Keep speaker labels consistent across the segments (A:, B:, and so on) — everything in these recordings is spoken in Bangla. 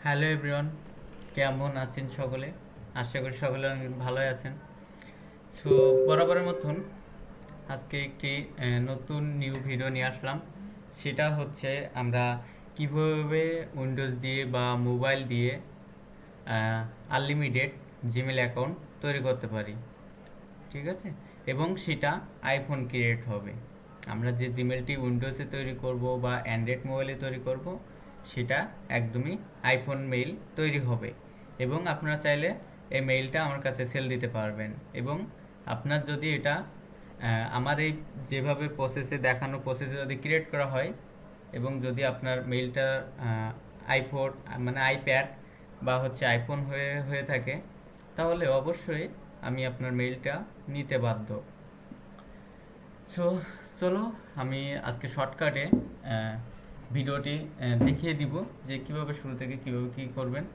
A: হ্যালো এভরিওয়ান, কেমন আছেন সকলে? আশা করি সকলে অনেক ভালোই আছেন। সো বরাবরের মতন আজকে একটি নতুন নিউ ভিডিও নিয়ে আসলাম। সেটা হচ্ছে আমরা কিভাবে উইন্ডোজ দিয়ে বা মোবাইল দিয়ে আনলিমিটেড জিমেল অ্যাকাউন্ট তৈরি করতে পারি, ঠিক আছে? এবং সেটা আইফোন ক্রিয়েট হবে। আমরা যে জিমেলটি উইন্ডোজে তৈরি করব বা অ্যান্ড্রয়েড মোবাইলে তৈরি করব, সেটা একদমই আইফোন মেইল তৈরি হবে। এবং আপনারা চাইলে এই মেইলটা আমার কাছে সেল দিতে পারবেন। এবং আপনার যদি এটা আমার এই যেভাবে প্রসেসে দেখানো প্রসেসে যদি ক্রিয়েট করা হয়, এবং যদি আপনার মেইলটা আইফোন মানে আইপ্যাড বা হচ্ছে আইফোন হয়ে হয়ে থাকে, তাহলে অবশ্যই আমি আপনার মেইলটা নিতে বাধ্য। সো চলো, আমি আজকে শর্টকাটে ভিডিওটি দেখিয়ে দিব যে কিভাবে শুরু থেকে কিভাবে কী করবেন।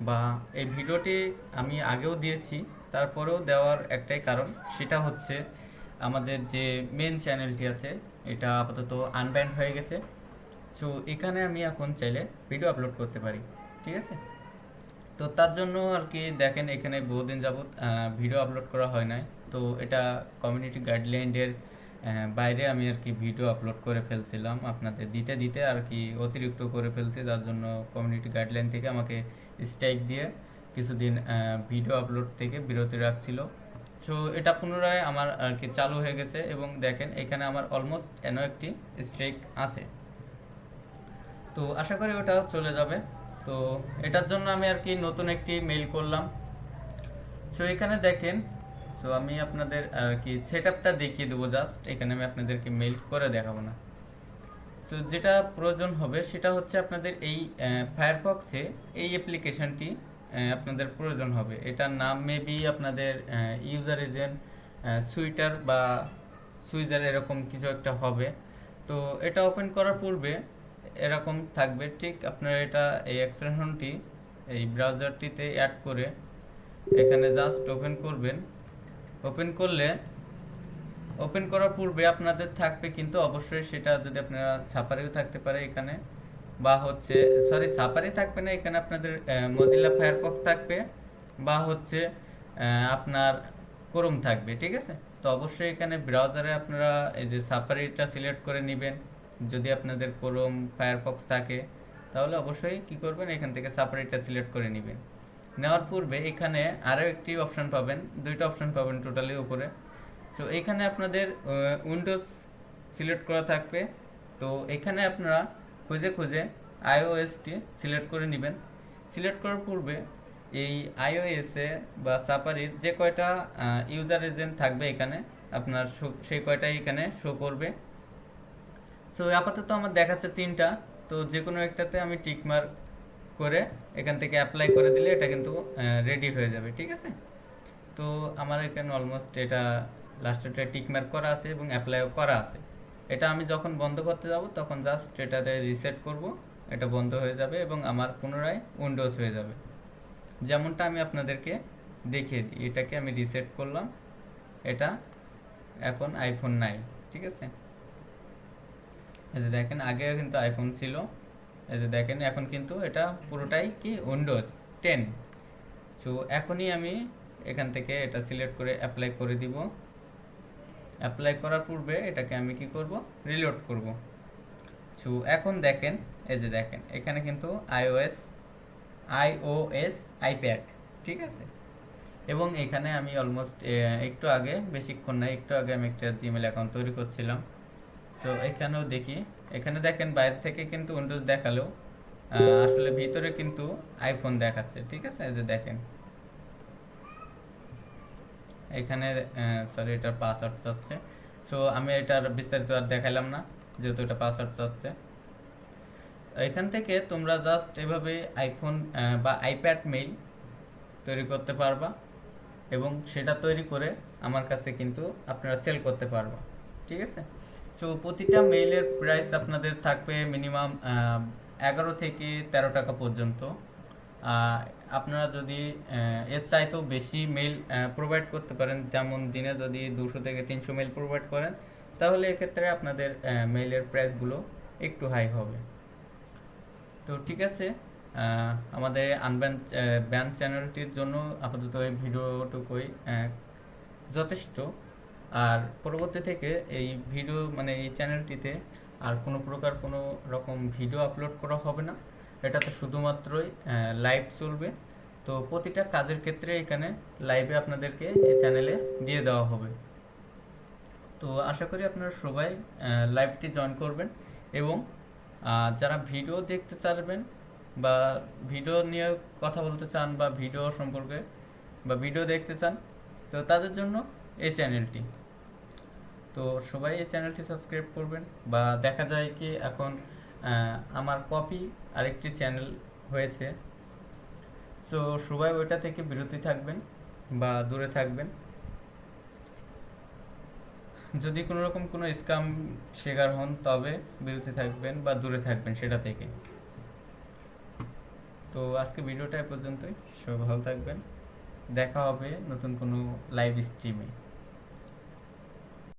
A: বা এই ভিডিওটি আমি আগেও দিয়েছি, তারপরেও দেওয়ার একটাই কারণ, সেটা হচ্ছে আমাদের যে মেন চ্যানেলটি আছে এটা আপাতত আনব্যান্ড হয়ে গেছে। সো এখানে আমি এখন চাইলে ভিডিও আপলোড করতে পারি, ঠিক আছে? তো তার জন্য আর কি দেখেন, এখানে বহুদিন যাবত ভিডিও আপলোড করা হয় নাই। তো এটা কমিউনিটি গাইডলাইনের বাইরে আমি আর কি ভিডিও আপলোড করে ফেলছিলাম, আপনাদের দিতে দিতে আর কি অতিরিক্ত করে ফেলছি, যার জন্য কমিউনিটি গাইডলাইন থেকে আমাকে স্ট্রাইক দিয়ে কিছুদিন ভিডিও আপলোড থেকে বিরতি রাখছিল। সো এটা পুনরায় আমার আর কি চালু হয়ে গেছে, এবং দেখেন এখানে আমার অলমোস্ট এনো একটি স্ট্রাইক আছে। তো আশা করি ওটাও চলে যাবে। তো এটার জন্য আমি আর কি নতুন একটি মেইল করলাম। সো এখানে দেখেন, সো আমি আপনাদের আর কি সেট আপটা দেখিয়ে দেবো, জাস্ট এখানে আমি আপনাদেরকে মেইল করে দেখাবো না। সো যেটা প্রয়োজন হবে সেটা হচ্ছে আপনাদের এই ফায়ারফক্সে এই অ্যাপ্লিকেশনটি আপনাদের প্রয়োজন হবে। এটার নাম মেবি আপনাদের ইউজার এজেন্ট সুইটার বা সুইজার এরকম কিছু একটা হবে। তো এটা ওপেন করার পূর্বে এরকম থাকবে, ঠিক আপনারা এটা এই এক্সটেনশনটি এই ব্রাউজারটিতে অ্যাড করে এখানে জাস্ট ওপেন করবেন। ওপেন করলে ওপেন করার পূর্বে আপনাদের থাকবে কিন্তু অবশ্যই, সেটা যদি আপনারা সাফারিও থাকতে পারে এখানে, বা হচ্ছে সরি সাফারি থাকবে না এখানে, আপনাদের মজিলা ফায়ারফক্স থাকবে, বা হচ্ছে আপনার ক্রোম থাকবে, ঠিক আছে? তো অবশ্যই এখানে ব্রাউজারে আপনারা এই যে সাফারিটা সিলেক্ট করে নেবেন। যদি আপনাদের ক্রোম ফায়ারফক্স থাকে তাহলে অবশ্যই কি করবেন, এখান থেকে সাফারিটা সিলেক্ট করে নেবেন। নেওয়ার পূর্বে এখানে আরও একটি অপশন পাবেন, দুইটা অপশন পাবেন টোটালি উপরে। তো এখানে আপনাদের উইন্ডোজ সিলেক্ট করা থাকবে। তো এখানে আপনারা খুঁজে খুঁজে আইওএসটি সিলেক্ট করে নেবেন। সিলেক্ট করার পূর্বে এই আইওএসে বা সাফারির যে কয়টা ইউজার এজেন্ট থাকবে এখানে আপনার সেই কয়টাই এখানে শো করবে। সো আপাতত আমার দেখাচ্ছে তিনটা। তো যে কোনো একটাতে আমি টিক মার্ক করে এখান থেকে অ্যাপ্লাই করে দিলে এটা কিন্তু রেডি হয়ে যাবে, ঠিক আছে? তো আমার এখানে অলমোস্ট এটা লাস্টেরটা টিক মার্ক করা আছে এবং অ্যাপ্লাইও করা আছে। এটা আমি যখন বন্ধ করতে যাব তখন জাস্ট এটাতে রিসেট করব, এটা বন্ধ হয়ে যাবে এবং আমার পুনরায় উইন্ডোজ হয়ে যাবে, যেমনটা আমি আপনাদেরকে দেখিয়ে দিই। এটাকে আমি রিসেট করলাম, এটা এখন আইফোন নাই, ঠিক আছে? এই যে দেখেন, আগে কিন্তু আইফোন ছিল, এই যে দেখেন এখন কিন্তু এটা পুরোটাই কি উইন্ডোজ 10। সো এখনই আমি এখান থেকে এটা সিলেক্ট করে অ্যাপ্লাই করে দিব। অ্যাপ্লাই করার পূর্বে এটাকে আমি কি করব, রিলোড করব। সো এখন দেখেন, এই যে দেখেন এখানে কিন্তু আইওএস আইপ্যাড, ঠিক আছে? এবং এখানে আমি অলমোস্ট একটু আগে, বেশিক্ষণ না, একটু আগে আমি একটা জিমেল অ্যাকাউন্ট তৈরি করছিলাম। সো এখানেও দেখি, এখানে দেখেন বাইরে থেকে কিন্তু উইন্ডোজ দেখালেও আসলে ভিতরে কিন্তু আইফোন দেখাচ্ছে, ঠিক আছে? এই যে দেখেন এখানে, সরি এটার পাসওয়ার্ড চাচ্ছে। সো আমি এটার বিস্তারিত আর দেখাইলাম না, যেহেতু এটা পাসওয়ার্ড চাচ্ছে। এখান থেকে তোমরা জাস্ট এভাবে আইফোন বা আইপ্যাড মেইল তৈরি করতে পারবা, এবং সেটা তৈরি করে আমার কাছে কিন্তু আপনারা সেল করতে পারবা, ঠিক আছে? সো প্রতিটা মেইলের প্রাইস আপনাদের থাকবে মিনিমাম 11 থেকে 13 টাকা পর্যন্ত। আহ, আপনারা যদি এর চাইতেও বেশি মেইল প্রোভাইড করতে পারেন, যেমন দিনে যদি 200 থেকে 300 মেইল প্রোভাইড করেন, তাহলে এক্ষেত্রে আপনাদের মেইলের প্রাইসগুলো একটু হাই হবে। তো ঠিক আছে, আমাদের আনব্যান ব্যান চ্যানেলটির জন্য আপাতত এই ভিডিওটুকুই যথেষ্ট। আর পরবর্তী থেকে এই ভিডিও মানে এই চ্যানেলটিতে আর কোনো প্রকার কোনো রকম ভিডিও আপলোড করা হবে না। এটাতে শুধুমাত্রই লাইভ চলবে। তো প্রতিটা কাজের ক্ষেত্রে এখানে লাইভে আপনাদেরকে এই চ্যানেলে দিয়ে দেওয়া হবে। তো আশা করি আপনারা সবাই লাইভটি জয়েন করবেন এবং যারা ভিডিও দেখতে চাইবেন বা ভিডিও নিয়ে কথা বলতে চান বা ভিডিও সম্পর্কে বা ভিডিও দেখতে চান, তো তাদের জন্য এই চ্যানেলটি। তো সবাই এই চ্যানেলটি সাবস্ক্রাইব করবেন। বা দেখা যায় কি এখন আমার কপি আরেকটি চ্যানেল হয়েছে, তো সবাই ওইটা থেকে বিরতি থাকবেন বা দূরে থাকবেন। যদি কোনো রকম কোনো স্ক্যাম শিকার হন তবে বিরতি থাকবেন বা দূরে থাকবেন সেটা থেকে। তো আজকে ভিডিওটা এ পর্যন্তই। সবাই ভালো থাকবেন। দেখা হবে নতুন কোনো লাইভ স্ট্রিমে।